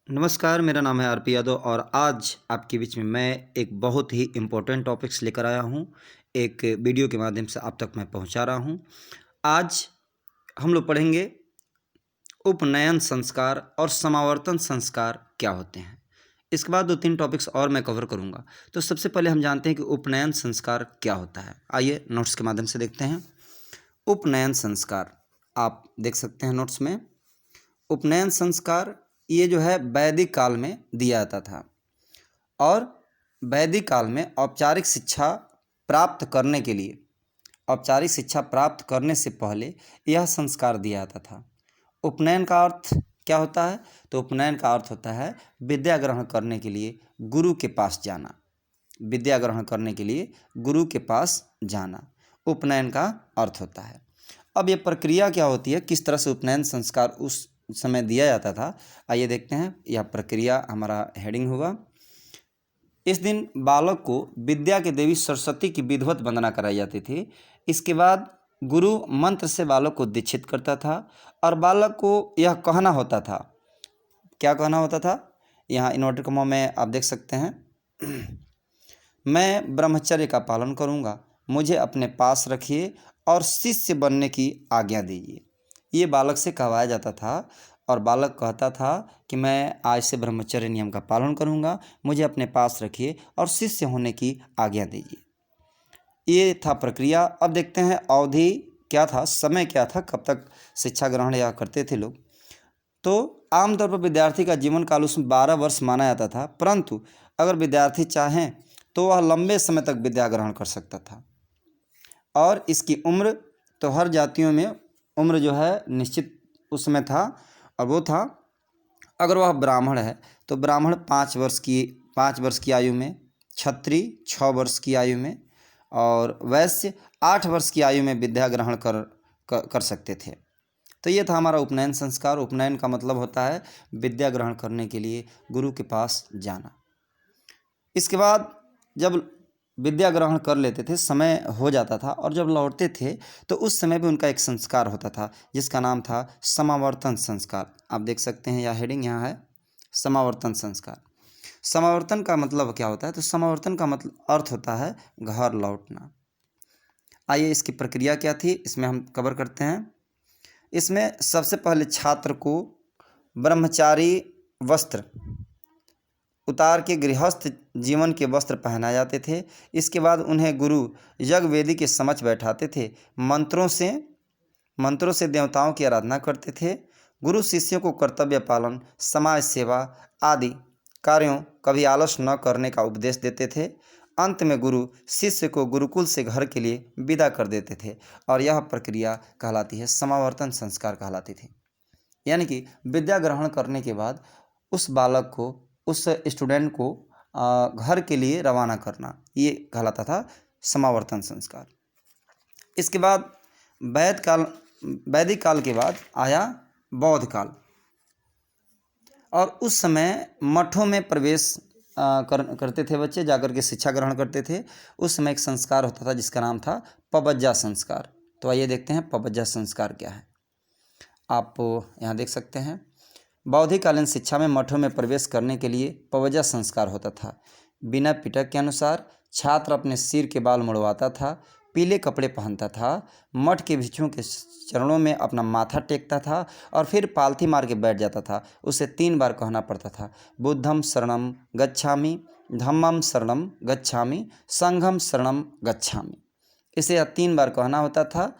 नमस्कार, मेरा नाम है आरपी यादव और आज आपके बीच में मैं एक बहुत ही इम्पोर्टेंट टॉपिक्स लेकर आया हूँ। एक वीडियो के माध्यम से आप तक मैं पहुँचा रहा हूँ। आज हम लोग पढ़ेंगे उपनयन संस्कार और समावर्तन संस्कार क्या होते हैं। इसके बाद 2-3 टॉपिक्स और मैं कवर करूँगा। तो सबसे पहले हम जानते हैं कि उपनयन संस्कार क्या होता है। आइए नोट्स के माध्यम से देखते हैं। उपनयन संस्कार आप देख सकते हैं नोट्स में। उपनयन संस्कार ये जो है वैदिक काल में दिया जाता था और वैदिक काल में औपचारिक शिक्षा प्राप्त करने के लिए औपचारिक शिक्षा प्राप्त करने से पहले यह संस्कार दिया जाता था। उपनयन का अर्थ क्या होता है? तो उपनयन का अर्थ होता है विद्या ग्रहण करने के लिए गुरु के पास जाना। विद्या ग्रहण करने के लिए गुरु के पास जाना उपनयन का अर्थ होता है। अब ये प्रक्रिया क्या होती है, किस तरह से उपनयन संस्कार उस समय दिया जाता था, आइए देखते हैं। यह प्रक्रिया हमारा हेडिंग होगा। इस दिन बालक को विद्या के देवी सरस्वती की विधिवत वंदना कराई जाती थी। इसके बाद गुरु मंत्र से बालक को दीक्षित करता था और बालक को यह कहना होता था, क्या कहना होता था? यहाँ इन्वर्टेड कॉमा में आप देख सकते हैं मैं ब्रह्मचर्य का पालन करूँगा, मुझे अपने पास रखिए और शिष्य बनने की आज्ञा दीजिए। ये बालक से कहवाया जाता था और बालक कहता था कि मैं आज से ब्रह्मचर्य नियम का पालन करूँगा, मुझे अपने पास रखिए और शिष्य होने की आज्ञा दीजिए। ये था प्रक्रिया। अब देखते हैं अवधि क्या था, समय क्या था, कब तक शिक्षा ग्रहण या करते थे लोग। तो आमतौर पर विद्यार्थी का जीवन काल उसमें 12 वर्ष माना जाता था, परंतु अगर विद्यार्थी चाहें तो वह लंबे समय तक विद्या ग्रहण कर सकता था। और इसकी उम्र तो हर जातियों में उम्र जो है निश्चित उसमें था, और वो था अगर वह ब्राह्मण है तो ब्राह्मण 5 वर्ष की आयु में, क्षत्रिय 6 वर्ष की आयु में और वैश्य 8 वर्ष की आयु में विद्या ग्रहण कर सकते थे। तो ये था हमारा उपनयन संस्कार। उपनयन का मतलब होता है विद्या ग्रहण करने के लिए गुरु के पास जाना। इसके बाद जब विद्या ग्रहण कर लेते थे, समय हो जाता था और जब लौटते थे तो उस समय भी उनका एक संस्कार होता था जिसका नाम था समावर्तन संस्कार। आप देख सकते हैं, यह हेडिंग यहाँ है, समावर्तन संस्कार। समावर्तन का मतलब क्या होता है? तो समावर्तन का मतलब अर्थ होता है घर लौटना। आइए इसकी प्रक्रिया क्या थी, इसमें हम कवर करते हैं। इसमें सबसे पहले छात्र को ब्रह्मचारी वस्त्र उतार के गृहस्थ जीवन के वस्त्र पहनाए जाते थे। इसके बाद उन्हें गुरु यज्ञवेदी के समक्ष बैठाते थे। मंत्रों से देवताओं की आराधना करते थे। गुरु शिष्यों को कर्तव्य पालन, समाज सेवा आदि कार्यों कभी आलस न करने का उपदेश देते थे। अंत में गुरु शिष्य को गुरुकुल से घर के लिए विदा कर देते थे और यह प्रक्रिया कहलाती है समावर्तन संस्कार कहलाती थी। यानी कि विद्या ग्रहण करने के बाद उस बालक को, उस स्टूडेंट को घर के लिए रवाना करना, ये कहलाता था समावर्तन संस्कार। इसके बाद वैदिक काल के बाद आया बौद्ध काल और उस समय मठों में प्रवेश करते थे बच्चे, जाकर के शिक्षा ग्रहण करते थे। उस समय एक संस्कार होता था जिसका नाम था पबज्जा संस्कार। तो आइए देखते हैं पबज्जा संस्कार क्या है। आप यहाँ देख सकते हैं, बौद्धिककालीन शिक्षा में मठों में प्रवेश करने के लिए पबज्जा संस्कार होता था। बिना पिटक के अनुसार छात्र अपने सिर के बाल मुड़वाता था, पीले कपड़े पहनता था, मठ के भिक्षुओं के चरणों में अपना माथा टेकता था और फिर पालथी मार के बैठ जाता था। उसे 3 बार कहना पड़ता था, बुद्धम शरणम गच्छामि, धम्मम शरणम गच्छामि, संघम शरणम गच्छामि। इसे 3 बार कहना होता था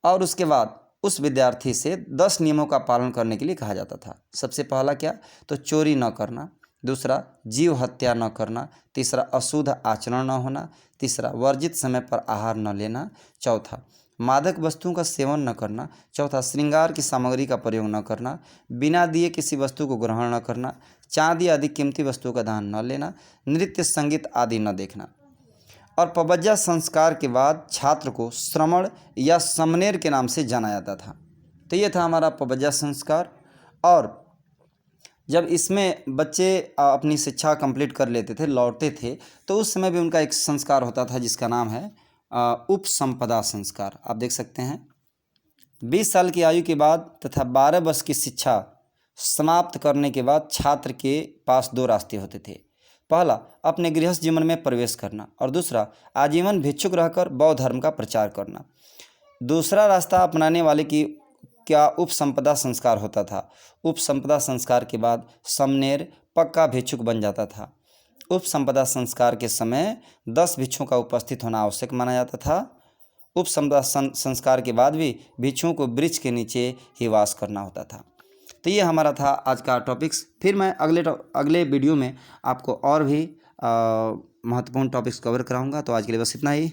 और उसके बाद उस विद्यार्थी से 10 नियमों का पालन करने के लिए कहा जाता था। सबसे पहला क्या? तो चोरी न करना, दूसरा जीव हत्या न करना, तीसरा अशुद्ध आचरण न होना, तीसरा वर्जित समय पर आहार न लेना, चौथा मादक वस्तुओं का सेवन न करना, चौथा श्रृंगार की सामग्री का प्रयोग न करना, बिना दिए किसी वस्तु को ग्रहण न करना, चांदी आदि कीमती वस्तुओं का दान न लेना, नृत्य संगीत आदि न देखना। और पबज्जा संस्कार के बाद छात्र को श्रमण या समनेर के नाम से जाना जाता था। तो ये था हमारा पबज्जा संस्कार। और जब इसमें बच्चे अपनी शिक्षा कंप्लीट कर लेते थे, लौटते थे, तो उस समय भी उनका एक संस्कार होता था जिसका नाम है उपसंपदा संस्कार। आप देख सकते हैं, 20 साल की आयु के बाद तथा 12 वर्ष की शिक्षा समाप्त करने के बाद छात्र के पास दो रास्ते होते थे। पहला, अपने गृहस्थ जीवन में प्रवेश करना, और दूसरा, आजीवन भिक्षुक रहकर बौद्ध धर्म का प्रचार करना। दूसरा रास्ता अपनाने वाले की क्या उपसंपदा संस्कार होता था। उपसंपदा संस्कार के बाद समनेर पक्का भिक्षुक बन जाता था। उपसंपदा संस्कार के समय 10 भिक्षुओं का उपस्थित होना आवश्यक माना जाता था। उपसंपदा संस्कार के बाद भी भिक्षुओं को वृक्ष के नीचे ही वास करना होता था। तो ये हमारा था आज का टॉपिक्स। फिर मैं अगले वीडियो में आपको और भी महत्वपूर्ण टॉपिक्स कवर कराऊंगा। तो आज के लिए बस इतना ही।